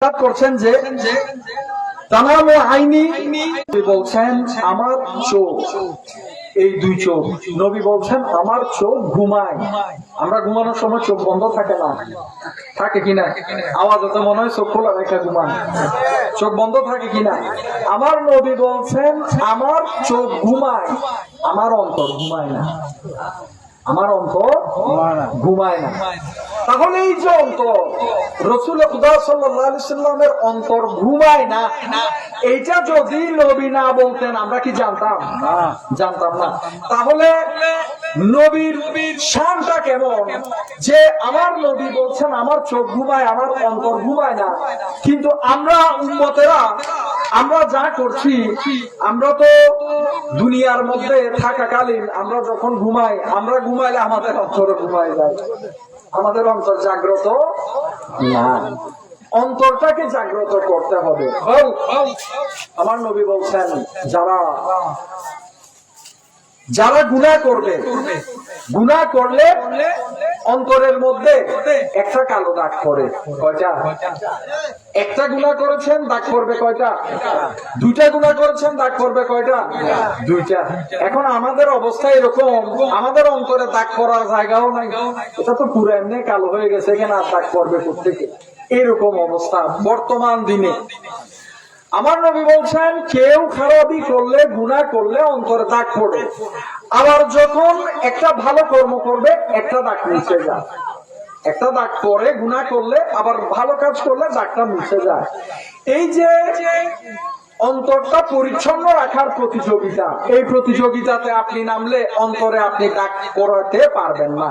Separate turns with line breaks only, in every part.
করছেন যে তামাম আইনি বলছেন আমার চোখ, এই দুই চোখ, নবী বলছেন আমার চোখ ঘুমায়। আমরা ঘুমানোর সময় চোখ বন্ধ থাকে না, থাকে কিনা? আওয়াজ হতে মনে হয় চোখ খোলা রেখে ঘুমান, চোখ বন্ধ থাকে কিনা? আমার নবী বলছেন আমার চোখ ঘুমায়, আমার অন্তর ঘুমায় না, আমার অন্তর ঘুমায় না। তাহলে এই যে অন্তর, রাসূল খুদা সাল্লাল্লাহু আলাইহি সাল্লামের অন্তর ঘুমায় না, এইটা যদি নবী না বলতেন আমরা কি জানতাম? জানতাম না। তাহলে নবীর শানটা কেমন যে আমার নবী বলছেন আমার চোখ ঘুমায়, আমার অন্তর ঘুমায় না, কিন্তু আমরা উম্মতেরা আমরা যা করছি, আমরা তো দুনিয়ার মধ্যে থাকাকালীন আমরা যখন ঘুমাই, আমরা ঘুমাইলে আমাদের অন্তর ঘুমায় যায়, আমাদের অন্তর জাগ্রত না। অন্তরটাকে জাগ্রত করতে হবে। আমার নবী বলছেন যারা গুনাহ করবে, গুনাহ করলে অন্তরের মধ্যে একটা কালো দাগ পড়ে। কয়টা? একটা গুনাহ করেছেন দাগ পড়বে কয়টা? দুইটা গুনাহ করেছেন দাগ পড়বে কয়টা? দুইটা। এখন আমাদের অবস্থা এরকম, আমাদের অন্তরে দাগ পড়ার জায়গাও নাই, এটা তো পুরো এমনি কালো হয়ে গেছে, এখানে আর দাগ পড়বে কোত্থেকে? এরকম অবস্থা বর্তমান দিনে। আমার নবী বলছেন কেউ খারাপই করলে, গুনাহ করলে অন্তরে দাগ পড়ে, আবার যখন একটা ভালো কর্ম করবে একটা দাগ মুছে যায়, একটা দাগ পড়ে গুনাহ করলে, আবার ভালো কাজ করলে দাগটা মুছে যায়। এই যে অন্তরটা পরিচ্ছন্ন রাখার প্রতিযোগিতা, এই প্রতিযোগিতাতে আপনি নামলে অন্তরে আপনি দাগ পড়াতে পারবেন না।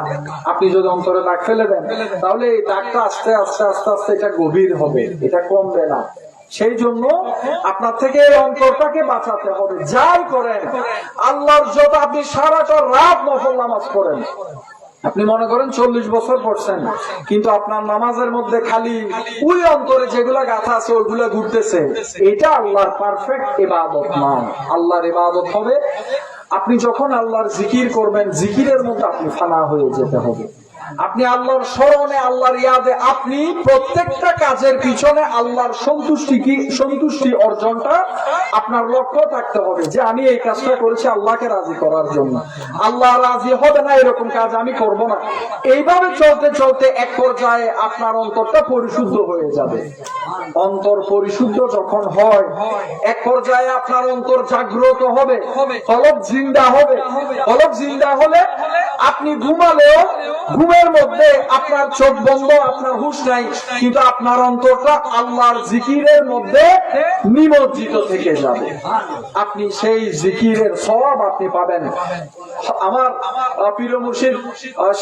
আপনি যদি অন্তরে দাগ ফেলে দেন তাহলে এই দাগটা আস্তে আস্তে আস্তে আস্তে এটা গভীর হবে, এটা কমবে না। সেই জন্য আপনার থেকে এই অন্তরটাকে বাঁচাতে হবে। যাই করেন আল্লাহর যত, আপনি সারাটা রাত নফল নামাজ পড়েন, আপনি মনে করেন 40 বছর পড়ছেন, কিন্তু আপনার নামাজের মধ্যে খালি ওই অন্তরে যেগুলা গাথা আছে ওইগুলা ঘুরতেছে, এটা আল্লাহর পারফেক্ট ইবাদত নয়। আল্লাহর ইবাদত হবে আপনি যখন আল্লাহর জিকির করবেন, জিকিরের মধ্যে আপনি ফানা হয়ে যেতে হবে। আপনি আল্লাহর স্মরণে, আল্লাহর ইয়াদে, আপনি প্রত্যেকটা কাজের পিছনে আল্লাহর সন্তুষ্টি অর্জনটা আপনার লক্ষ্য থাকতে হবে, যে আমি এই কাজটা করেছি আল্লাহকে রাজি করার জন্য, আল্লাহ রাজি হবে না এরকম কাজ আমি করব না। এইভাবে চলতে চলতে এক পর্যায়ে আপনার অন্তরটা পরিশুদ্ধ হয়ে যাবে। অন্তর পরিশুদ্ধ যখন হয়, এক পর্যায়ে আপনার অন্তর জাগ্রত হবে, কলব জিন্দা হবে। কলব জিন্দা হলে আপনি ঘুমালেও ঘুমের মধ্যে আপনার চোখ বন্ধ, আপনার হুঁশ নাই, কিন্তু আপনার অন্তরটা আল্লাহর জিকিরের মধ্যে নিমজ্জিত থেকে যাবে। আপনি সেই জিকিরের সওয়াব আপনি পাবেন। আমার পীর মুর্শিদ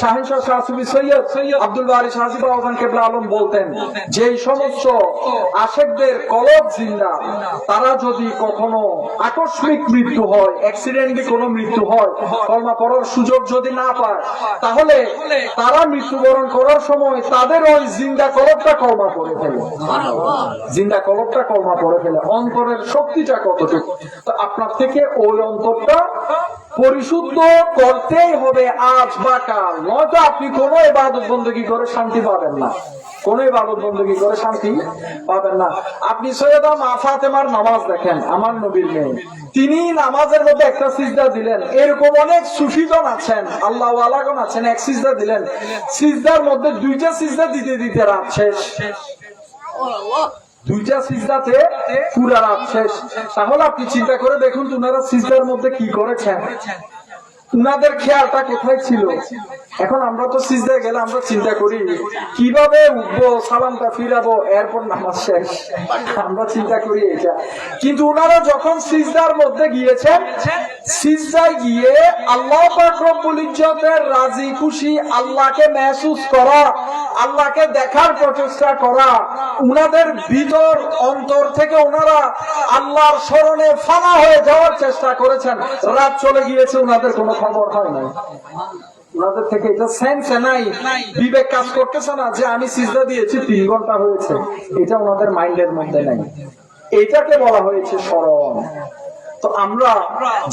শাহেনশাহ শাহ সুফি সৈয়দ আব্দুল বারী শাহজি বাবা কেবলা আলম বলতেন, যে সমস্ত আশেকদের কলব জিন্দা, তারা যদি কখনো আকস্মিক মৃত্যু হয়, অ্যাক্সিডেন্টলি কোনো মৃত্যু হয়, কলমা পড়ার সুযোগ যদি না পায়, তাহলে তারা মৃত্যুবরণ করার সময় তাদের ওই জিন্দা কলবটা কলমা পড়ে ফেলে, জিন্দা কলবটা কলমা পড়ে ফেলে। অন্তরের শক্তিটা কতটুকু! তো আপনার থেকে ওই অন্তরটা পরিশুদ্ধ করতেই হবে আজ বা কাল, নয়তো আপনি কোনো ইবাদত বন্দেগী করে শান্তি পাবেন না, কোন ইবাদত বন্দেগী করে শান্তি পাবেন না। আপনি সৈয়দা মা ফাতেমার নামাজ দেখেন, আমার নবীর মেয়ে, তিনি নামাজের মধ্যে একটা সিজদা দিলেন। এরকম অনেক সুফিজন আছেন, আল্লাহ ওয়ালাগণ আছেন, এক সিজদা দিলেন, সিজদার মধ্যে দুইটা সিজদা দিতে দিতে রাত শেষ, দুইটা সিজদাতে পুরা রাত শেষ। তাহলে আপনি চিন্তা করে দেখুন ওনারা সিজদার মধ্যে কি করেছেন, উনাদের খেয়ালটা কোথায় ছিল? এখন আমরা তো সিজদায় গেলে আমরা চিন্তা করি কিভাবে উঠবো, সালামটা ফিরাবো, এরপর নামাজ শেষ, আমরা চিন্তা করি এটা। কিন্তু উনারা যখন সিজদার মধ্যে গিয়েছেন, সিজদায় গিয়ে আল্লাহ পাক রব্বুল ইজ্জতের রাজি খুশি, আল্লাহকে মেহসুস করা, আল্লাহকে দেখার প্রচেষ্টা করা, উনাদের ভিতর অন্তর থেকে ওনারা আল্লাহর স্মরণে ফানা হয়ে যাওয়ার চেষ্টা করেছেন। রাত চলে গিয়েছে, উনাদের কোনো খবর হয় নাই, উনাদের থেকে এটা সেন্স নাই, বিবেক কাজ করতেছে না যে আমি সিজদা দিয়েছি 3 ঘন্টা হয়েছে, এটা ওনাদের মাইন্ডের মধ্যে নাই। এটাকে বলা হয়েছে স্মরণ। তো আমরা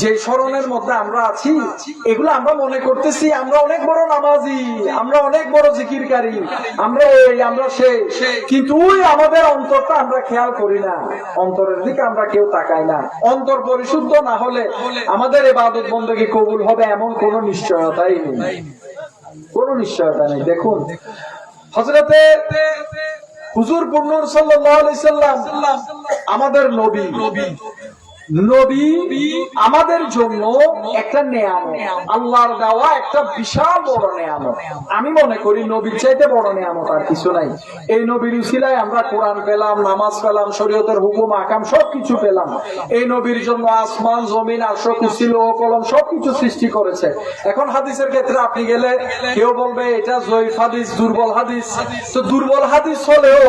যে স্মরণের মধ্যে আমরা আছি, এগুলো আমরা মনে করতেছি আমরা অনেক বড় নামাজি, আমরা অনেক বড় জিকিরকারী, আমরা এই আমরা সে, কিন্তু ওই আমাদের অন্তরটা আমরা খেয়াল করি না, অন্তরের দিকে আমরা কেউ তাকাই না। অন্তর পরিশুদ্ধ না হলে আমাদের ইবাদত বন্দেগী কবুল হবে এমন কোন নিশ্চয়তাই নেই, কোন নিশ্চয়তা নেই। দেখুন হযরতে হুজুর পুরনুর সাল্লাল্লাহু আলাইহি সাল্লাম আমাদের নবী, নবী আমাদের জন্য একটা নেয়ামত, আল্লাহর দেওয়া একটা বিশাল বড় নেয়ামত। আমি মনে করি নবীর চাইতে বড় নেয়ামত আর কিছু নাই। এই নবীর উসিলায় আমরা কোরআন পেলাম, নামাজ পেলাম, শরীয়তের হুকুম আহকাম সবকিছু পেলাম। এই নবীর জন্য আসমান জমিন আরশ কুরসি লৌহ কলম সবকিছু সৃষ্টি করেছে। এখন হাদিসের ক্ষেত্রে আপনি গেলে কেউ বলবে এটা জয়ীফ হাদিস, দুর্বল হাদিস। তো দুর্বল হাদিস হলেও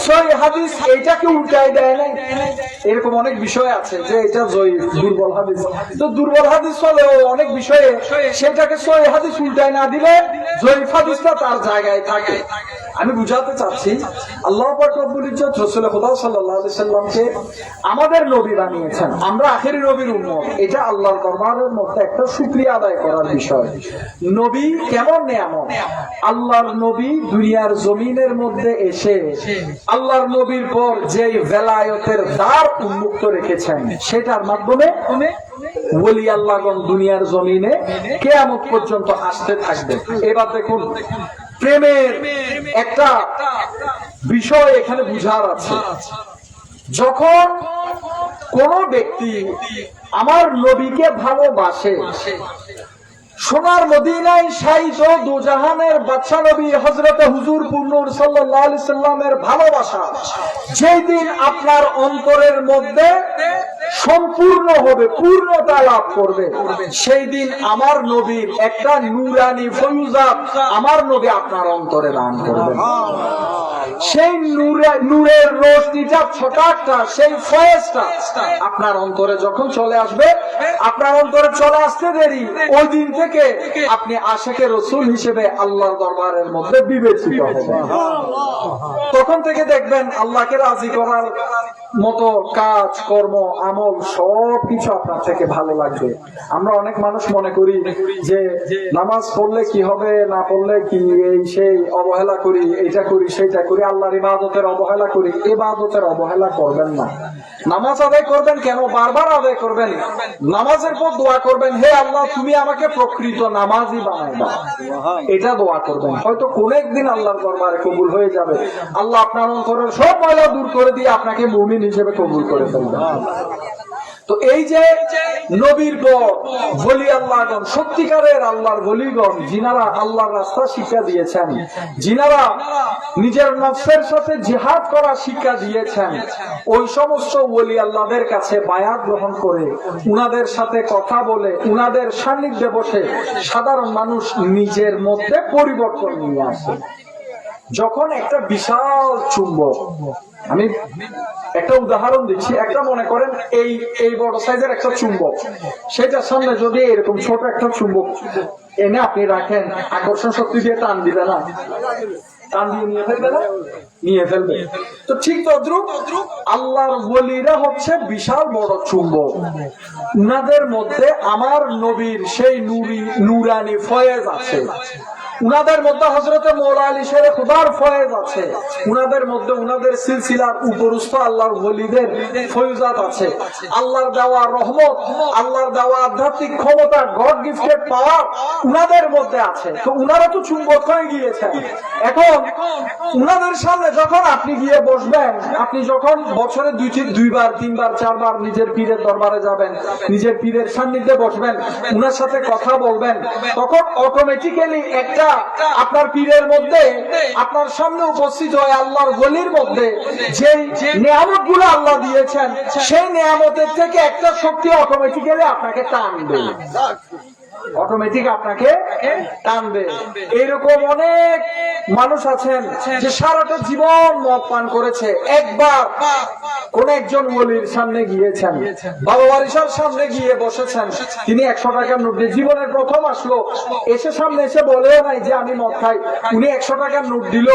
সহিহ হাদিস এইটাকে উল্টাই দেয় না, এরকম অনেক বিষয় আছে যে এটা জয়ীফ দুর্বল হাদিস। তো দুর্বল হাদিস হলেও অনেক বিষয়ে সেটাকে সহিহ হাদিস উল্টায় না দিলে জয়ীফ হাদিসটা তার জায়গায় থাকে। আমি বুঝাতে চাচ্ছি আল্লাহ পাক রব্বুল ইজ্জত রাসূল খুদা সাল্লাল্লাহু আলাইহি সাল্লামকে আমাদের নবী বানিয়েছেন, আমরা আখেরি নবীর উম্মত। এটা আল্লাহর দরবারের মধ্যে একটা শুকরিয়া আদায় করার বিষয়। নবী কেমন নেয়ামত! আল্লাহর নবী দুনিয়ার জমিনের মধ্যে এসে আল্লাহর নবীর পর যেই ভেলায়তের দ্বার উন্মুক্ত রেখেছেন, সেটার মাধ্যমে ওলি আল্লাহগণ দুনিয়ার জমিনে কিয়ামত পর্যন্ত আসতে থাকবে। এবার দেখুন প্রেমের একটা বিষয় এখানে বুঝার আছে। যখন কোন ব্যক্তি আমার নবীকে ভালোবাসে, সোনার মদিনায় শায়িত দুজাহানের বাদশা নবী হযরতে হুজুর পুরনুর সাল্লাল্লাহু আলাইহি সাল্লামের ভালোবাসা যেই দিন আপনার অন্তরের মধ্যে সম্পূর্ণ হবে, পূর্ণতা লাভ করবে, সেই দিন আমার নবীর একটা নূরানি ফয়ুজাত আমার নবী আপনার অন্তরে দান করবেন। সেই নূরের রোশনিটা ছটাকটা, সেই ফয়েজটা আপনার অন্তরে যখন চলে আসবে, আপনার অন্তরে চলে আসতে দেরি, ওই দিন থেকে আপনি আশিকে রাসূল হিসেবে আল্লাহর দরবারের মধ্যে বিবেচিত হবেন। তখন থেকে দেখবেন আল্লাহকে রাজি করার মতো কাজ কর্ম আমল সবকিছু আপনার থেকে ভালো লাগবে। আমরা অনেক মানুষ মনে করি যে নামাজ পড়লে কি হবে, না পড়লে কি, এই সেই অবহেলা করি, এইটা করি সেইটা করি, আল্লাহর ইবাদতের অবহেলা করি। ইবাদতের অবহেলা করবেন না। নামাজ আদায় করবেন কেন? বারবার আদায় করবেন। নামাজের পর দোয়া করবেন, হে আল্লাহ তুমি আমাকে প্রকৃত নামাজি বানাই দাও, এটা দোয়া করবেন। হয়তো কোন একদিন আল্লাহর দরবারে কবুল হয়ে যাবে। আল্লাহ আপনার অন্তরের সব ময়লা দূর করে দিয়ে আপনাকে মুমিন হিসেবে কবুল করে ফেলবেন। তো এই যে নবীর পর ওলি আল্লাহগণ, সত্যিকারের আল্লাহর ওলিগণ, যিনারা আল্লাহর রাস্তা শিক্ষা দিয়েছেন, যিনারা নিজের নফসের সাথে জিহাদ করা শিক্ষা দিয়েছেন, ওই সমস্ত ওলি আল্লাহদের কাছে বায়াত গ্রহণ করে উনাদের সাথে কথা বলে উনাদের সান্নিধ্যে বসে সাধারণ মানুষ নিজের মধ্যে পরিবর্তন নিয়ে আসে। যখন একটা বিশাল চুম্বক, আমি একটা উদাহরণ দিচ্ছি, একটা মনে করেন এই বড় সাইজের একটা চুম্বক, সেটার সামনে যদি এরকম ছোট একটা চুম্বক এনে আপনি রাখেন, আকর্ষণ শক্তি দিয়ে টান দিবে না? টান দিয়ে নিয়ে ফেলবে না? নিয়ে ফেলবে। তো ঠিক তদ্রুপ আল্লাহর ওলিরা হচ্ছে বিশাল বড় চুম্বক। উনাদের মধ্যে আমার নবীর সেই নুরানি ফয়েজ আছে, উনাদের মধ্যে হযরতে মওলা আলী শের খুদার ফয়েজ আছে, উনাদের মধ্যে উনাদের সিলসিলার উপরস্থ আল্লাহর ওলিদের ফয়ুজাত আছে, আল্লাহর দেওয়া রহমত, আল্লাহর দেওয়া আধ্যাত্মিক ক্ষমতা, গড গিফটেড পাওয়ার উনাদের মধ্যে আছে। তো উনারা তো চুম্বক হয়ে গিয়েছেন। এখন উনাদের সামনে যখন আপনি গিয়ে বসবেন, আপনি যখন বছরে দুইবার তিনবার চারবার নিজের পীরের দরবারে যাবেন, নিজের পীরের সান্নিধ্যে বসবেন, উনার সাথে কথা বলবেন, তখন অটোমেটিক্যালি একটা আপনার পীরের মধ্যে আপনার সামনে উপস্থিত হয় আল্লাহর ওলির মধ্যে যে নিয়ামত গুলো আল্লাহ দিয়েছেন, সেই নিয়ামতের থেকে একটা শক্তি অটোমেটিক্যালি আপনাকে টানবে, অটোমেটিক আপনাকে টানবে। এরকম অনেক মানুষ আছেন যে সারাটা জীবন মদ পান করেছে, একবার কোন একজন ওলির সামনে গিয়েছেন, বাবা ওয়ারিসার সামনে গিয়ে বসেছেন, তিনি 100 টাকার নোট দিয়ে জীবনের প্রথম আসলো, এসে সামনে এসে বলেও নাই যে আমি মদ খাই, উনি 100 টাকার নোট দিল,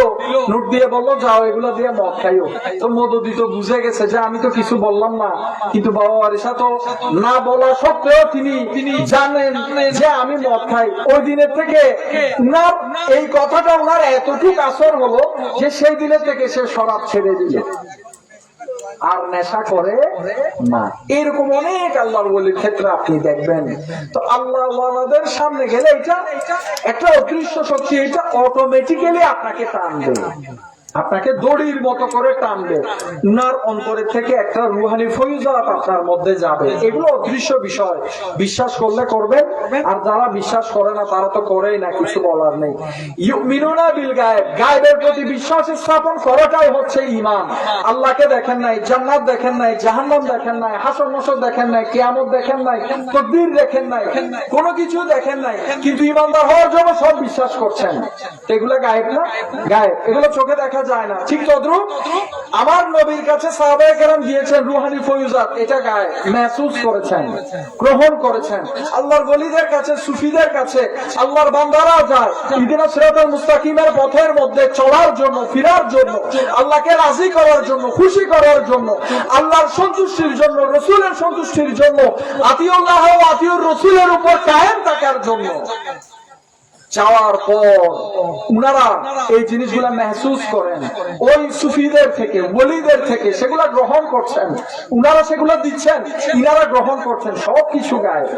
নোট দিয়ে বললো যাও এগুলো দিয়ে মদ খাইও। তো মদদি তো বুঝে গেছে যে আমি তো কিছু বললাম না, কিন্তু বাবা ওয়ারিসা তো না বলা সত্ত্বেও তিনি জানেন যে আমি মদ খাই। ওই দিনের থেকে উনার এই কথাটা উনার এতটুকু আসর হলো যে সেই দিনের থেকে সে শরাব ছেড়ে দিল, আর নেশা করে না। এরকম অনেক আল্লাহর ওলির ক্ষেত্রে আপনি দেখবেন। তো আল্লাহ ওয়ালাদের সামনে গেলে এটা একটা অদৃশ্য শক্তি, এটা অটোমেটিক্যালি আপনাকে টানবে, আপনাকে দড়ির মতো করে টানবে, উনার অন্তরের থেকে একটা রুহানি ফয়জাত আপনার মধ্যে যাবে। এগুলো অদৃশ্য বিষয়, বিশ্বাস করলে করবেন, আর যারা বিশ্বাস করে না তারা তো করেই না, কিছু বলার নেই। ইউমিনুনা বিল গায়ব, গায়বের প্রতি বিশ্বাস স্থাপন করাটাই হচ্ছে ঈমান। আল্লাহকে দেখেন নাই, জান্নাত দেখেন নাই, জাহান্নাম দেখেন নাই, হাসর নাসর দেখেন নাই, কিয়ামত দেখেন নাই, তাকদীর দেখেন নাই, কোনো কিছু দেখেন নাই, কিন্তু ঈমানদার হওয়ার জন্য সব বিশ্বাস করছেন। এগুলো গায়েব না? গায়েব, এগুলো চোখে দেখা যায় না। ঠিক তদ্রুপ আমার নবীর কাছে সাহাবায়ে কেরাম গিয়েছেন রুহানি ফয়জাত, এটা গায়েব, মেহসুস করেছেন, গ্রহণ করেছেন। আল্লাহর ওলিদের কাছে, সুফিদের কাছে আল্লাহর বান্দারা যায় ইহদিনাস সিরাতাল মুস্তাকিমের পথের মধ্যে চলার জন্য, ফিরার জন্য, আল্লাহকে রাজি করার জন্য, খুশি করার জন্য, আল্লাহর সন্তুষ্টির জন্য, রাসূলের সন্তুষ্টির জন্য, আতিউল্লাহ ও আতিউর রাসূলের উপর কায়েম থাকার জন্য যাওয়ার পর উনারা এই জিনিসগুলা মেহসুস করেন, ওই সুফিদের থেকে, ওলিদের থেকে সেগুলা গ্রহণ করছেন, উনারা সেগুলা দিচ্ছেন, ইনারা গ্রহণ করছেন। সবকিছু গায়ে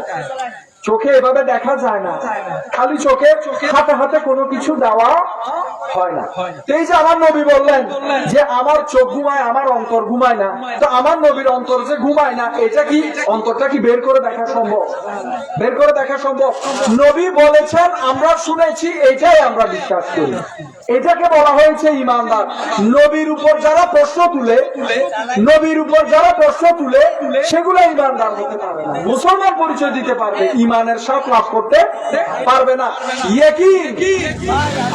চোখে এভাবে দেখা যায় না, খালি চোখে হাতে হাতে কোনো কিছু দেওয়া হয় না। এই যে আমার নবী বললেন যে আমার চোখ ঘুমায়, আমার অন্তর ঘুমায় না, তো আমার নবীর অন্তর যে ঘুমায় না, এটা কি অন্তরটা কি বের করে দেখা সম্ভব? বের করে দেখা সম্ভব? নবী বলেছেন, আমরা শুনেছি, এটাই আমরা বিশ্বাস করি, এটাকে বলা হয়েছে ঈমানদার। নবীর উপর যারা প্রশ্ন তুলে, নবীর উপর যারা প্রশ্ন তুলে, সেগুলো ঈমানদার হতে পারবে না, মুসলমান পরিচয় দিতে পারবে, ঈমানের স্বাদ লাভ করতে পারবে না।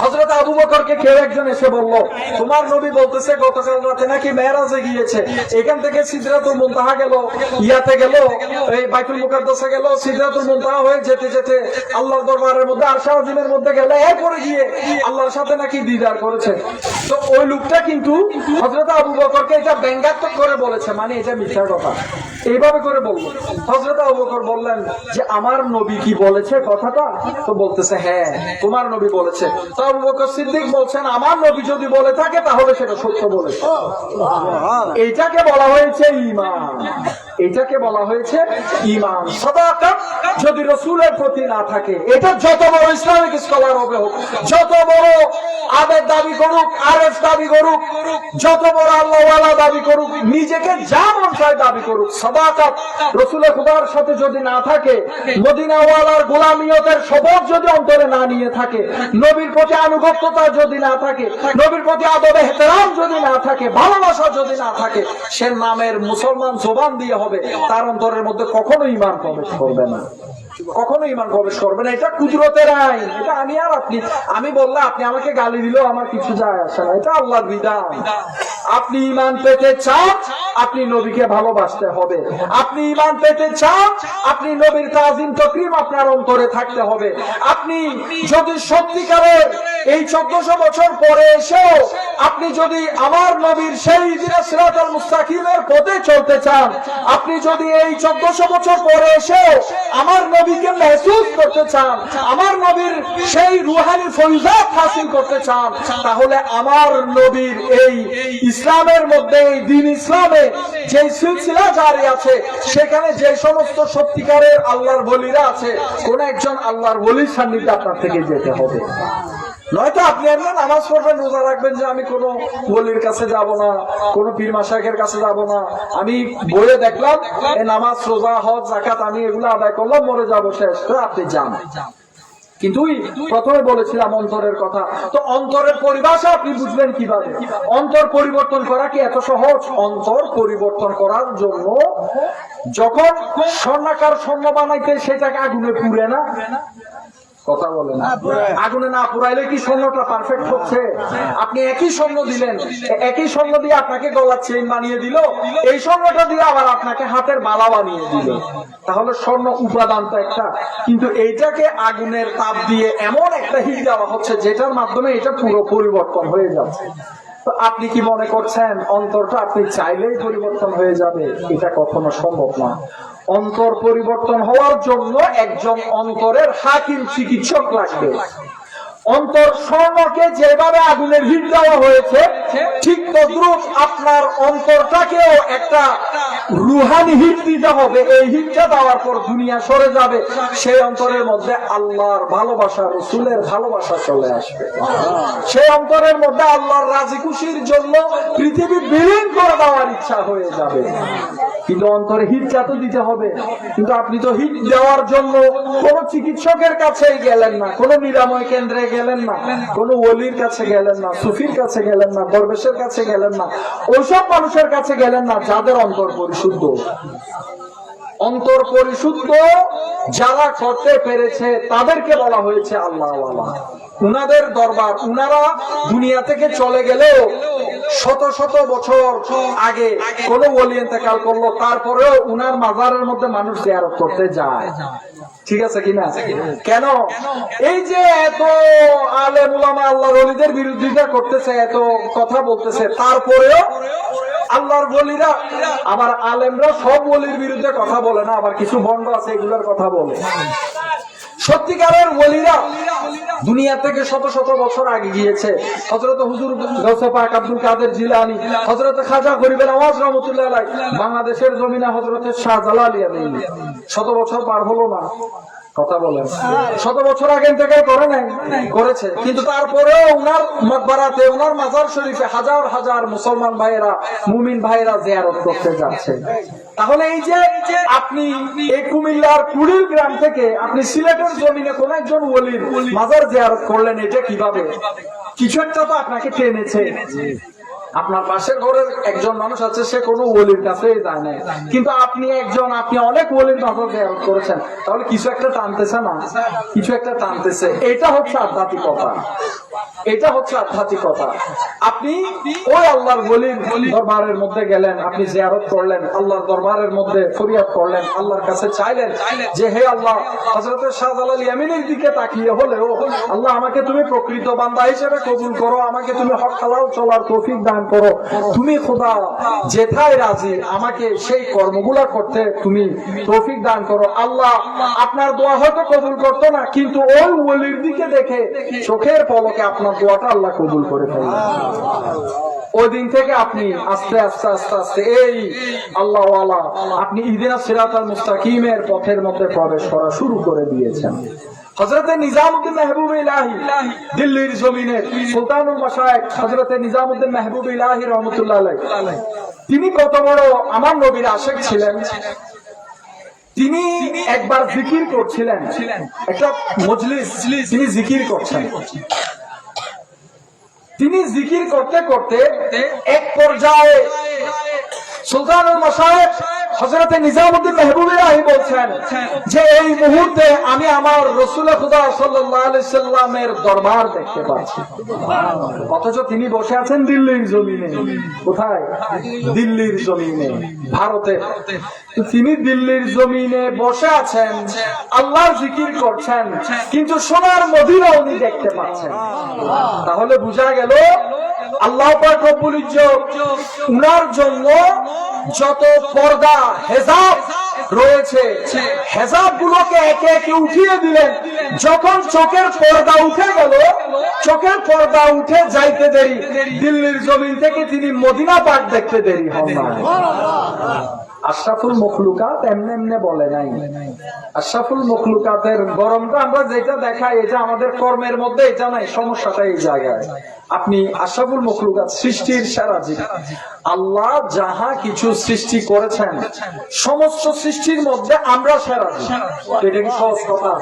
হযরত আবু বকরকে কেউ একজন এসে বলল, তোমার নবী বলতেছে গতকাল রাতে নাকি মেরাজে গিয়েছে, এখান থেকে সিদরাতুল মুনতাহা গেল, ইয়াতে গেল, এই বাইতুল মুকাদ্দাসে গেল, সিদরাতুল মুনতাহা হয়ে যেতে যেতে আল্লাহর দরবারের মধ্যে আরশে আজিমের মধ্যে গেল, এরপরে গিয়ে আল্লাহর সাথে নাকি দিদার করেছে। তো ওই লোকটা কিন্তু হযরত আবু বকরকে এটা ব্যঙ্গাত্মক করে বলেছে, মানে এটা মিথ্যা কথা, এইভাবে করে বলবো। হযরত আবু বকর বললেন যে আমার নবী কি বলেছে কথাটা? তো বলতেছে হ্যাঁ তোমার নবী বলেছে। তো আবু বকর সিদ্দিক বলছেন আমার নবী যদি বলে থাকে তাহলে সেটা সত্য বলেছে। এইটাকে বলা হয়েছে ঈমান, এটাকে বলা হয়েছে ঈমান। সাদাকাত যদি রাসূলের প্রতি না থাকে, এটা যত বড় ইসলামিক স্কলার হবে হোক, যত বড় আবেদ দাবি করুক, আরেফ দাবি করুক, যত বড় আল্লাহওয়ালা দাবি করুক, নিজেকে যা মন চায় দাবি করুক, সাদাকাত রাসূলের খোদার সাথে যদি না থাকে, মদিনাওয়ালার গোলামিয়তের শপথ যদি অন্তরে না নিয়ে থাকে, নবীর প্রতি আনুগত্যতা যদি না থাকে, নবীর প্রতি আদব এহতেরাম যদি না থাকে, ভালোবাসা যদি না থাকে, সে নামের মুসলমান জবান দিয়ে হবে, তার অন্তরের মধ্যে কখনো ঈমান প্রবেশ করবে না, কখনো ঈমান প্রবেশ করবে না। এটা কুদরতের আইন, এটা আমি আর আপনি, আমি বললে আপনি আমাকে গালি দিলেও আমার কিছু যায় আসে না, এটা আল্লাহর বিধান। আপনি ঈমান পেতে চান, আপনি নবীকে ভালোবাসতে হবে। আপনি ঈমান পেতে চান, আপনি নবীর তাজিম তাকরীম আপনার অন্তরে থাকতে হবে। আপনি যদি সত্যিকারের এই 1400 বছর পরে এসেও আপনি যদি আমার নবীর সেই ইহদিনাস সিরাতাল মুস্তাকিমের পথে চলতে চান, আপনি যদি এই 1400 বছর পরে এসেও আমার নবীকে মেহসুস করতে চান, আমার নবীর সেই রুহানি ফয়জাত হাসিল করতে চান, তাহলে আমার নবীর এই ইসলামের মধ্যে, এই দ্বীন ইসলামে যে সিলসিলা জারি আছে, সেখানে যে সমস্ত সত্যিকারের আল্লাহর ওলিরা আছে, কোন একজন আল্লাহর ওলির সান্নিধ্যে আপনার থেকে যেতে হবে। নয়তো আপনি এমনি নামাজ পড়বেন, রোজা রাখবেন যে আমি কোনো ওলির কাছে যাব না, কোনো পীর মাশায়েখের কাছে যাব না, আমি বইয়ে দেখলাম এই নামাজ, রোজা, হজ, যাকাত আমি এগুলো আদায় করলাম, মরে যাবো, শেষ। তো আপনি যান। কিন্তু প্রথমে বলেছিলাম অন্তরের কথা। তো অন্তরের পরিভাষা আপনি বুঝবেন কিভাবে? অন্তর পরিবর্তন করা কি এত সহজ? অন্তর পরিবর্তন করার জন্য যখন স্বর্ণাকার স্বর্ণ বানাইতে সেটাকে আগুনে পুড়ে না, কথা বলেন, আগুনে না পুরাইলে কি স্বর্ণটা পারফেক্ট হচ্ছে? আপনি একই স্বর্ণ দিলেন, একই স্বর্ণ দিয়ে আপনাকে গলার চেইন বানিয়ে দিল, এই স্বর্ণটা দিয়ে আবার আপনাকে হাতের মালা বানিয়ে দিল। তাহলে স্বর্ণ উপাদান তো একটা, কিন্তু এইটাকে আগুনের তাপ দিয়ে এমন একটা হিট দেওয়া হচ্ছে যেটার মাধ্যমে এটা পুরো পরিবর্তন হয়ে যাচ্ছে। তো আপনি কি মনে করছেন অন্তরটা আপনি চাইলেই পরিবর্তন হয়ে যাবে? এটা কখনো সম্ভব না। অন্তর পরিবর্তন হওয়ার জন্য একজন অন্তরের হাকিম, চিকিৎসক লাগবে। অন্তর স্বর্ণকে যেভাবে আগুনের হিট দেওয়া হয়েছে, ঠিক তদ্রুপ আপনার অন্তরটাকেও একটা রুহানি হিট দিতে হবে। এই হিটটা দেওয়ার পর দুনিয়া সরে যাবে, সেই অন্তরের মধ্যে আল্লাহর ভালোবাসা, রসুলের ভালোবাসা চলে আসবে। সেই অন্তরের মধ্যে আল্লাহর রাজি খুশির জন্য পৃথিবী বিলীন করে দেওয়ার ইচ্ছা হয়ে যাবে। কিন্তু অন্তরে হিটটা তো দিতে হবে। কিন্তু আপনি তো হিট দেওয়ার জন্য কোন চিকিৎসকের কাছে গেলেন না, কোন নিরাময় কেন্দ্রে গেলেন না, কোন ওলির কাছে গেলেন না, সুফির কাছে গেলেন না, দরবেশের কাছে গেলেন না, ওইসব মানুষের কাছে গেলেন না যাদের অন্তর পরিশুদ্ধ। অন্তর পরিশুদ্ধ যারা করতে পেরেছে তাদেরকে বলা হয়েছে আল্লাহওয়ালা। উনাদের দরবার, উনারা দুনিয়া থেকে চলে গেলেও শত শত বছর আগে কোন ওলি ইন্তেকাল করলো, তারপরেও উনার মাজারের মধ্যে মানুষ জিয়ারত করতে যায়। ঠিক আছে কিনা? কেন? এই যে এত আলেম উলামা আল্লাহর ওলিদের বিরোধিতা করতেছে, এত কথা বলতেছে, তারপরেও আল্লাহর ওলিরা, আবার আলেমরা সব ওলির বিরুদ্ধে কথা বলে না, আবার কিছু ভণ্ড আছে এগুলোর কথা বলে। সত্যিকারের ওলিরা দুনিয়া থেকে শত শত বছর আগে গিয়েছে। হযরত হুজুর গাউসে পাক আব্দুল কাদের জিলানী, হযরত খাজা গরিবের নওয়াজ রহমাতুল্লাহ আলাইহি, বাংলাদেশের জমিনে হযরত শাহজালাল ইয়ামানি। শত বছর পার হলো না, কথা বলেন, শত বছর আগে ইন্তেকাল করে নাই, করেছে, কিন্তু তারপরেও উনার মকবরাতে, উনার মাজার শরীফে হাজার হাজার মুসলমান ভাইয়েরা, মুমিন ভাইয়েরা জিয়ারত করতে যাচ্ছে। তাহলে এই যে আপনি এই কুমিল্লার কুড়িল গ্রাম থেকে আপনি সিলেটের জমিনে কোন একজন ওলির মাজার জিয়ারত করলেন, এটা কিভাবে? কিছু একটা তো আপনাকে টেনেছে। আপনার পাশের ঘরের একজন মানুষ আছে, সে কোনো ওলির কাছে যায় না, কিন্তু আপনি একজন, আপনি অনেক ওলির মাজার জিয়ারত করেছেন, তাহলে কিছু একটা টানতেছে না? কিছু একটা টানতেছে। এটা হচ্ছে আধ্যাত্মিকতা, এটা হচ্ছে আধ্যাত্মিকতা। আপনি ওই আল্লাহর ওলির দরবারের মধ্যে গেলেন, আপনি জিয়ারত করলেন, আল্লাহর দরবারের মধ্যে ফরিয়াদ করলেন, আল্লাহর কাছে চাইলেন যে হে আল্লাহ, হযরত শাহজালাল ইয়ামানির দিকে তাকিয়ে হলেও আল্লাহ আমাকে তুমি প্রকৃত বান্দা হিসেবে কবুল করো, আমাকে তুমি হক হালাল চলার তৌফিক দান করো, তুমি খোদা যেথায় রাজি আমাকে সেই কর্মগুলা করতে তুমি তৌফিক দান করো। আল্লাহ আপনার দোয়া হয়তো কবুল করতো না, কিন্তু ওই ওলির দিকে দেখে চোখের পলকে আপনার দোয়াটা আল্লাহ কবুল করে ফেললেন। ওই দিন থেকে আপনি আস্তে আস্তে আস্তে আস্তে এই আল্লাহওয়ালা, আপনি ইহদিনাস সিরাতাল মুস্তাকিমের পথের মধ্যে প্রবেশ করা শুরু করে দিয়েছেন। হযরত নিজামউদ্দিন মাহবুব ইলাহি, দিল্লির জমিনে সুলতানুল মাশায়েখ হযরত নিজামউদ্দিন মাহবুব ইলাহি রহমাতুল্লাহ আলাইহি, তিনি কত বড় আমার নবীর আশিক ছিলেন। তিনি একবার জিকির করছিলেন, একটা মজলিস, তিনি জিকির করছেন। তিনি জিকির করতে করতে এক পর্যায়ে সুলতানুল মাশায়েখ হযরত নিজামউদ্দিন মাহবুব ইলাহি বলছেন যে এই মুহূর্তে আমি আমার রাসূল খুদা সাল্লাল্লাহু আলাইহি সাল্লামের দরবার দেখতে পাচ্ছি। অথচ তিনি বসে আছেন দিল্লির জমিনে। কোথায়? দিল্লির জমিনে, ভারতে। তিনি দিল্লির জমিনে বসে আছেন, আল্লাহর জিকির করছেন, কিন্তু সোনার মদিনা উনি দেখতে পাচ্ছেন। তাহলে বোঝা গেল আল্লাহ পাক রব্বুল ইজ্জত উনার জন্য যত পর্দা, হেজাব রয়েছে, হেজাব গুলোকে একে একে উঠিয়ে দিলেন। যখন চোখের পর্দা উঠে গেল, চোখের পর্দা উঠে যাইতে দেরি, দিল্লির জমিন থেকে তিনি মদিনা পাক দেখতে দেরি হন না। আশরাফুল মখলুকাত এমনি এমনি বলে নাই। আশরাফুল মখলুকাতের গরমটা আমরা যেটা দেখাই, এটা আমাদের কর্মের মধ্যে এটা নাই, সমস্যাটা এই জায়গায়। আপনি আশরাফুল মখলুকাত, সৃষ্টির সেরা জীব। আল্লাহ যাহা কিছু সৃষ্টি করেছেন, সমস্ত সৃষ্টির মধ্যে আমরা সেরা জীব। এটা কি সহজ কথা?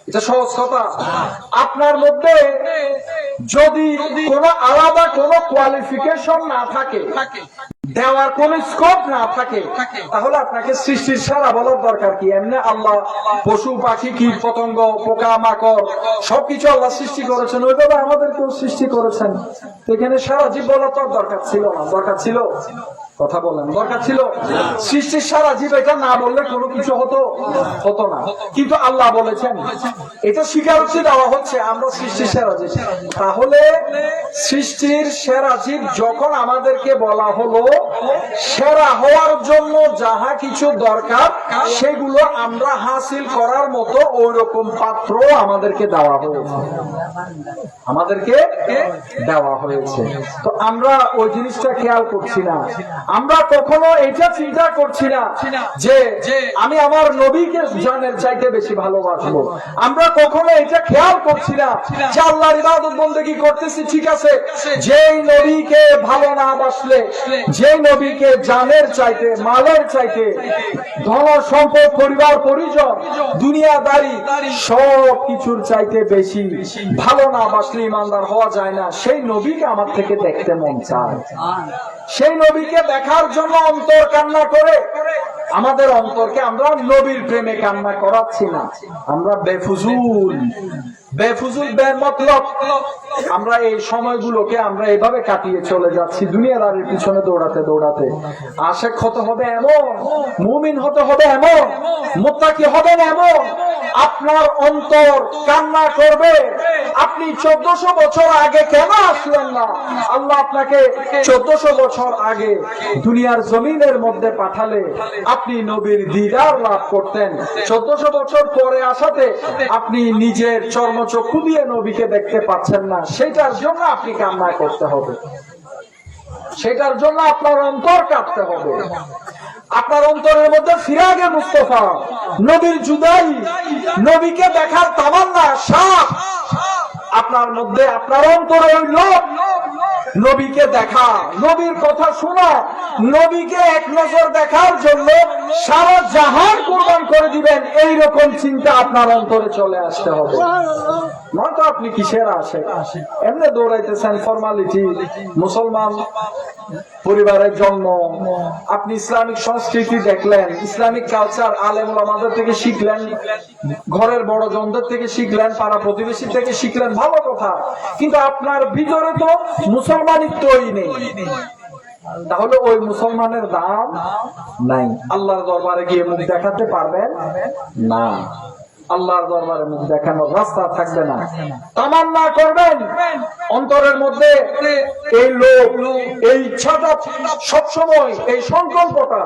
এটা সহজ কথা? আপনার মধ্যে যদি কোনো আলাদা কোনো কোয়ালিফিকেশন না থাকে, দেওয়ার কোন স্কোপ না থাকে, তাহলে আপনাকে সৃষ্টির সারা বলার দরকার কি? এমনি আল্লাহ পশু পাখি কীট পতঙ্গ পোকা মাকড় সবকিছু আল্লাহ সৃষ্টি করেছেন, ওইভাবে আমাদেরকেও সৃষ্টি করেছেন। এখানে সারা জীব বলার তো দরকার ছিল না। দরকার ছিল? কথা বলেন, দরকার ছিল? সৃষ্টির সারা জীব এটা না বললে কোনো কিছু হতো না, কিন্তু আল্লাহ বলেছেন, এটা স্বীকারোক্তি দেওয়া হচ্ছে আমরা সৃষ্টির সেরা জীব। তাহলে সৃষ্টির সেরা জীব যখন আমাদেরকে বলা হলো, সেরা হওয়ার জন্য যাহা কিছু দরকার সেগুলো আমরা হাসিল করার মতো ওই রকম পাত্র আমাদেরকে দেওয়া হয়েছে, আমাদেরকে দেওয়া হয়েছে। তো আমরা ওই জিনিসটা খেয়াল করছি না। আমরা কখনো এটা চিন্তা করছি না যে আমি আমার নবীকে জানের চাইতে বেশি ভালোবাসবো। আমরা কখনো এটা খেয়াল করছি না যে আল্লাহর ইবাদত বন্দেগী করতেছি, ঠিক আছে, যেই নবীকে ভালো না বাসলে, যেই নবীকে জানের চাইতে মালের চাইতে ধন সম্পদ পরিবার পরিজন দুনিয়াদারি সব কিছুর চাইতে বেশি ভালো না বাসলে ইমানদার হওয়া যায় না। সেই নবীকে আমার থেকে দেখতে মন চায়, সেই নবীকে দেখার জন্য অন্তর কান্না করে। আমাদের অন্তরকে আমরা নবীর প্রেমে কান্না করাচ্ছি না, আমরা বেফুজুল বেমতলব আমরা এই সময়গুলোকে আমরা এভাবে কাটিয়ে চলে যাচ্ছি দুনিয়াদারির পিছনে দৌড়াতে দৌড়াতে। আশেক হতে হবে এমন, মুমিন হতে হবে এমন, মুত্তাকি হবেন এমন, আপনার অন্তর কান্না করবে আপনি 1400 বছর আগে কেন আসলেন না? আল্লাহ আপনাকে 1400 বছর আগে দুনিয়ার জমিনের মধ্যে পাঠালে আপনি নবীর দিদার লাভ করতেন। 1400 বছর পরে আসাতে আপনি নিজের চর্মচক্ষু দিয়ে নবীকে দেখতে পাচ্ছেন না, সেটার জন্য আপনি কান্না করতে হবে, সেটার জন্য আপনার অন্তর কাঁদতে হবে। আপনার অন্তরের মধ্যে ফিরাগে মুস্তাফা, নবীর জুদাই, নবীকে দেখার তামান্না, সাপ আপনার মধ্যে, আপনার অন্তরে ওই লোভ, নবীকে দেখা, নবীর কথা শোনা, নবীকে এক নজর দেখার জন্য সারা জাহান কুরবান করে দিবেন, এইরকম চিন্তা আপনার অন্তরে চলে আসতে হবে। নয়তো আপনি কিসের আসে এমনি দৌড়াইতেছেন ফরমালিটি। মুসলমান পরিবারের জন্ম, আপনি ইসলামিক সংস্কৃতি দেখলেন, ইসলামিক কালচার আলেম ওলামাদের থেকে শিখলেন, ঘরের বড় জনদের থেকে শিখলেন, পাড়া প্রতিবেশী থেকে শিখলেন, ভালো কথা, কিন্তু আপনার ভিতরে তো মুসলমানিত্বই নেই। তাহলে ওই মুসলমানের দাম নাই। আল্লাহর দরবারে গিয়ে মুখ দেখাতে পারবেন না, আল্লাহর দরবারে মুখ দেখানোর রাস্তা থাকবে না। তামান্না করবেন অন্তরের মধ্যে, এই লোভ, এই ইচ্ছাটা সবসময়, এই সংকল্পটা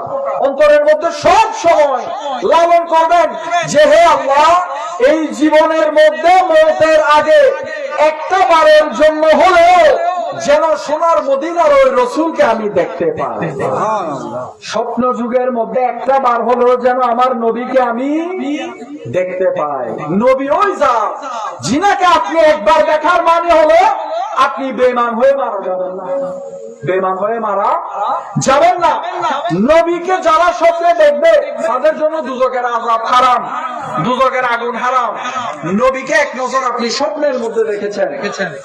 অন্তরের মধ্যে সব সময় লালন করবেন যে হে আল্লাহ, এই জীবনের মধ্যে মওতের আগে একটা বারের জন্য হলেও যেন সোনার মদিনার ওই রসুলকে আমি দেখতে পাই। স্বপ্ন যুগের মধ্যে একটা বার হলেও যেন আমার নবীকে আমি দেখতে পাই। নবী ওই যা যিনাকে আপনি একবার দেখার মানে হলো আপনি বেঈমান হয়ে মারা যাবেন না, বেঈমান হয়ে মারা যাবেন না। নবীকে যারা স্বপ্নে দেখবে তাদের জন্য দুজকের আযাব হারাম, দুজকের আগুন হারাম। নবীকে এক নজর আপনি স্বপ্নের মধ্যে দেখেছেন,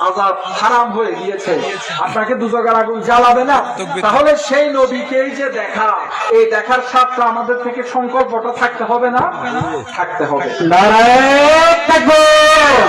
আযাব হারাম হয়ে গিয়েছে, আপনাকে দুজকের আগুন জ্বালাবে না। তাহলে সেই নবীকেই যে দেখা, এই দেখার স্বাদটা আমাদের থেকে সংকল্পটা থাকতে হবে না? থাকতে হবে। নারায়ে তাকবীর,